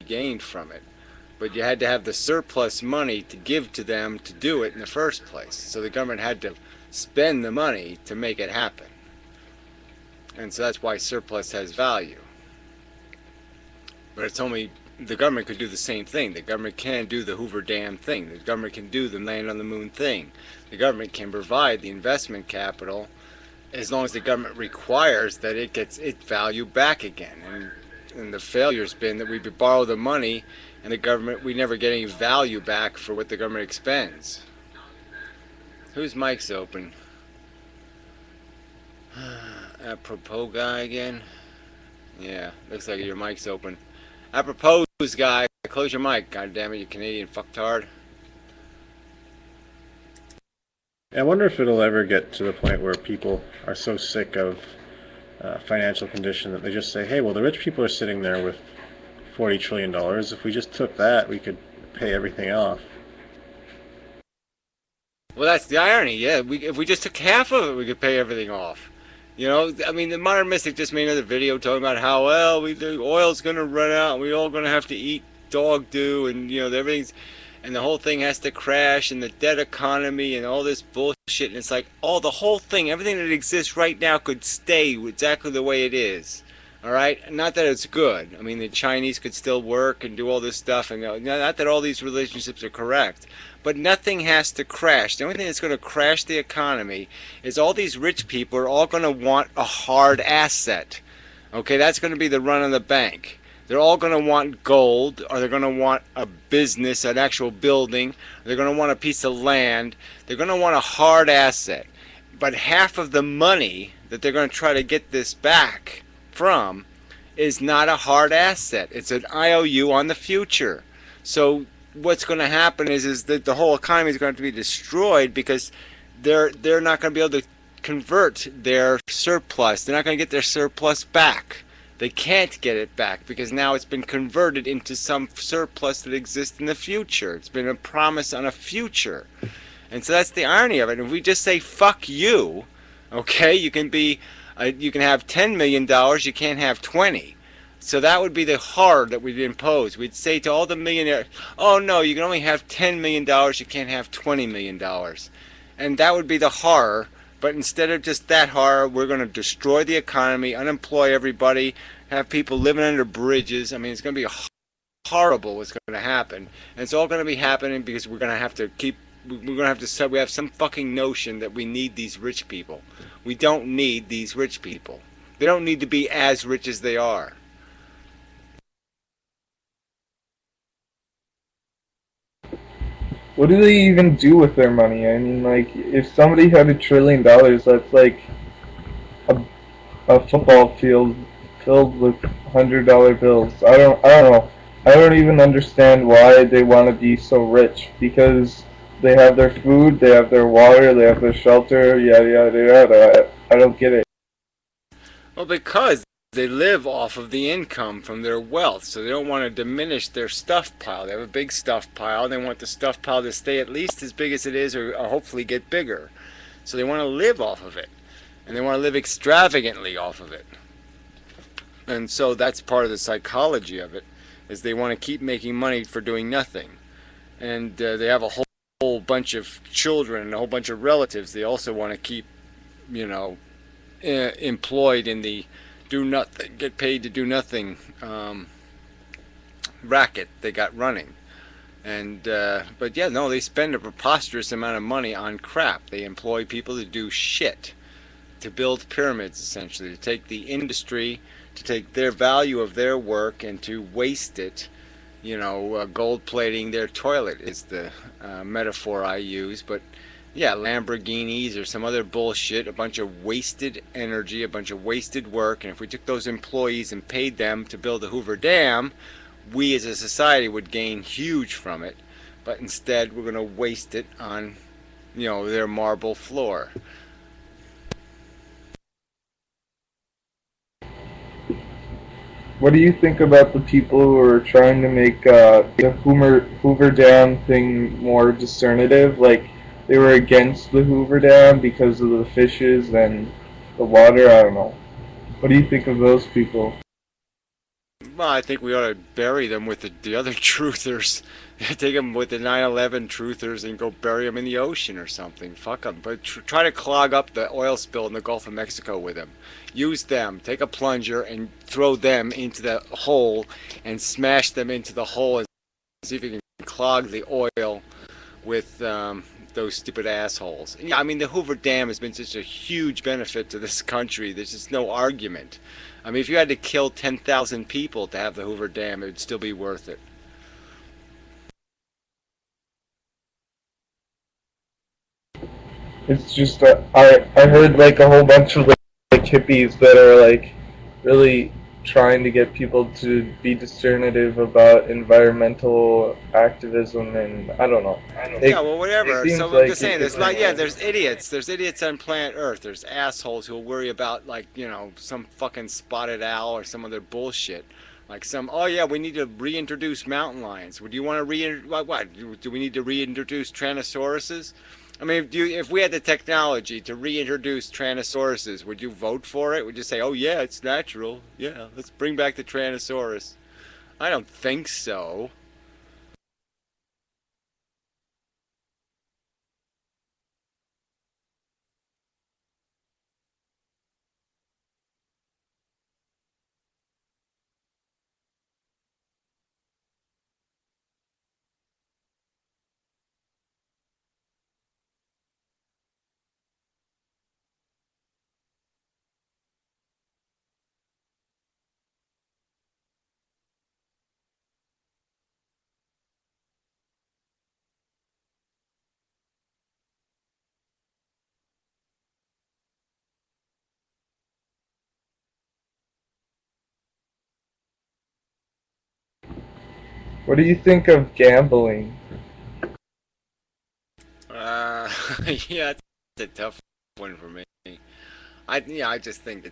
gained from it. But you had to have the surplus money to give to them to do it in the first place. So the government had to spend the money to make it happen. And so that's why surplus has value. But it's only the government could do the same thing. The government can do the Hoover Dam thing. The government can do the land on the moon thing. The government can provide the investment capital as long as the government requires that it gets its value back again. And the failure's been that we borrow the money and the government, we never get any value back for what the government expends. Whose mic's open? Apropos guy again? Yeah, looks like your mic's open. Apropos guy, close your mic, goddammit, you Canadian fucktard. I wonder if it'll ever get to the point where people are so sick of financial condition that they just say, hey, well, the rich people are sitting there with $40 trillion. If we just took that, we could pay everything off. Well, that's the irony, yeah. If we just took half of it, we could pay everything off. You know, I mean, the Modern Mystic just made another video talking about how, well, the oil's going to run out, and we're all going to have to eat dog do, and, you know, everything's... And the whole thing has to crash, and the debt economy, and all this bullshit. And it's like, the whole thing, everything that exists right now could stay exactly the way it is. All right? Not that it's good. I mean, the Chinese could still work and do all this stuff. And not that all these relationships are correct. But nothing has to crash. The only thing that's going to crash the economy is all these rich people are all going to want a hard asset. Okay? That's going to be the run on the bank. They're all going to want gold, or they're going to want a business, an actual building. They're going to want a piece of land. They're going to want a hard asset. But half of the money that they're going to try to get this back from is not a hard asset. It's an IOU on the future. So what's going to happen is that the whole economy is going to be destroyed because they're not going to be able to convert their surplus. They're not going to get their surplus back. They can't get it back because now it's been converted into some surplus that exists in the future. It's been a promise on a future. And so that's the irony of it. If we just say, fuck you, okay, you can have $10 million, you can't have 20. So that would be the horror that we'd impose. We'd say to all the millionaires, oh no, you can only have $10 million, you can't have $20 million. And that would be the horror. But instead of just that horror, we're going to destroy the economy, unemploy everybody, have people living under bridges. I mean, it's going to be horrible what's going to happen. And it's all going to be happening because we're going to have to we have some fucking notion that we need these rich people. We don't need these rich people. They don't need to be as rich as they are. What do they even do with their money? I mean, like, if somebody had $1 trillion, that's like a football field filled with $100 bills. I don't know. I don't even understand why they want to be so rich, because they have their food, they have their water, they have their shelter, yada yada yada. I don't get it. Well, because they live off of the income from their wealth, so they don't want to diminish their stuff pile. They have a big stuff pile. They want the stuff pile to stay at least as big as it is, or hopefully get bigger. So they want to live off of it, and they want to live extravagantly off of it. And so that's part of the psychology of it, is they want to keep making money for doing nothing. And they have a whole bunch of children and a whole bunch of relatives they also want to keep, employed in the do nothing, get paid to do nothing racket they got running. And but yeah, no, they spend a preposterous amount of money on crap. They employ people to do shit, to build pyramids, essentially, to take the industry, to take their value of their work and to waste it. Gold plating their toilet is the metaphor I use. But yeah, Lamborghinis or some other bullshit, a bunch of wasted energy, a bunch of wasted work. And if we took those employees and paid them to build the Hoover Dam, we as a society would gain huge from it. But instead, we're going to waste it on, their marble floor. What do you think about the people who are trying to make the Hoover Dam thing more discernitive? Like, they were against the Hoover Dam because of the fishes and the water. I don't know. What do you think of those people? Well, I think we ought to bury them with the other truthers. Take them with the 9/11 truthers and go bury them in the ocean or something. Fuck them. But try to clog up the oil spill in the Gulf of Mexico with them. Use them. Take a plunger and throw them into the hole and smash them into the hole and see if you can clog the oil with those stupid assholes. Yeah, I mean, the Hoover Dam has been such a huge benefit to this country. There's just no argument. I mean, if you had to kill 10,000 people to have the Hoover Dam, it would still be worth it. It's just I heard like a whole bunch of like hippies that are like really trying to get people to be discernative about environmental activism, and I don't know. Yeah, well, whatever. So like I'm just saying, there's like, yeah, there's idiots. There's idiots on planet Earth. There's assholes who'll worry about, like, you know, some fucking spotted owl or some other bullshit. Like some, oh yeah, we need to reintroduce mountain lions. Would you want to what? Do we need to reintroduce Tyrannosauruses? I mean, if we had the technology to reintroduce Tyrannosauruses, would you vote for it? Would you say, oh yeah, it's natural. Yeah, let's bring back the Tyrannosaurus. I don't think so. What do you think of gambling? Uh, yeah, it's a tough one for me. I just think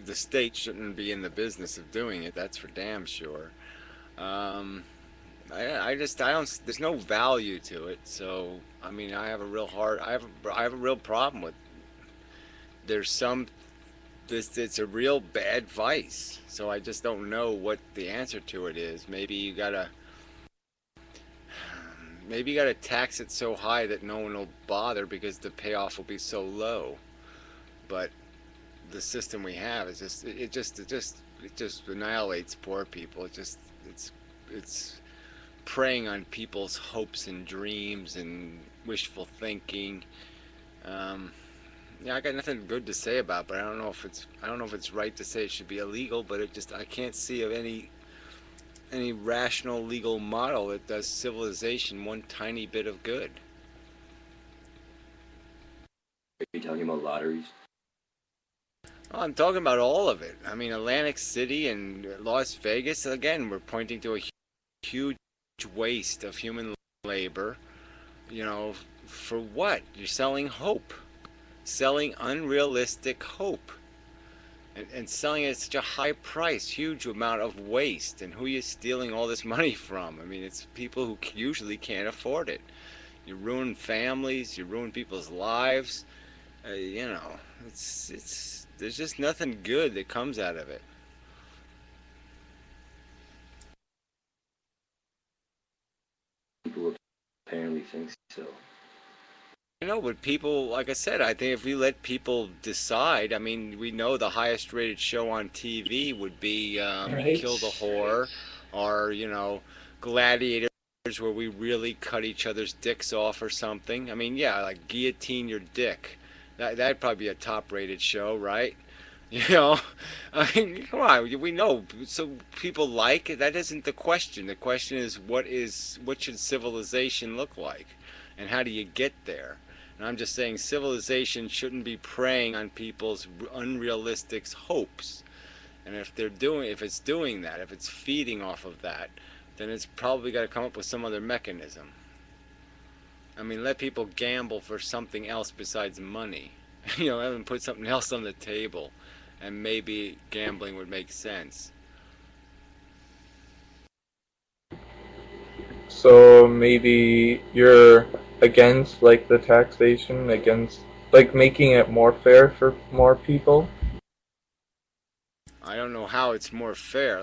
the state shouldn't be in the business of doing it. That's for damn sure. Um, I don't. There's no value to it. So, I mean, I have a real problem with. There's some. It's a real bad vice. So I just don't know what the answer to it is. Maybe you gotta tax it so high that no one will bother because the payoff will be so low. But the system we have is it just annihilates poor people. It's preying on people's hopes and dreams and wishful thinking. Um, yeah, I got nothing good to say about it, but I don't know if it's right to say it should be illegal, but I can't see of any rational legal model that does civilization one tiny bit of good. Are you talking about lotteries? Oh, I'm talking about all of it. I mean, Atlantic City and Las Vegas, again, we're pointing to a huge waste of human labor. You know, for what? You're selling hope. Selling unrealistic hope. And selling it at such a high price, huge amount of waste. And who are you stealing all this money from? I mean, it's people who usually can't afford it. You ruin families, you ruin people's lives. You know, there's just nothing good that comes out of it. People apparently think so. You know, but people, like I said, I think if we let people decide, I mean, we know the highest rated show on TV would be Right. Kill the Whore, or, you know, Gladiators, where we really cut each other's dicks off or something. I mean, yeah, like Guillotine Your Dick. That'd probably be a top rated show, right? You know, I mean, come on, we know. So people like it. That isn't the question. The question is what should civilization look like, and how do you get there? And I'm just saying civilization shouldn't be preying on people's unrealistic hopes. And if it's doing that, if it's feeding off of that, then it's probably got to come up with some other mechanism. I mean, let people gamble for something else besides money. You know, have them put something else on the table, and maybe gambling would make sense. So maybe you're against like the taxation, against like making it more fair for more people? I don't know how it's more fair.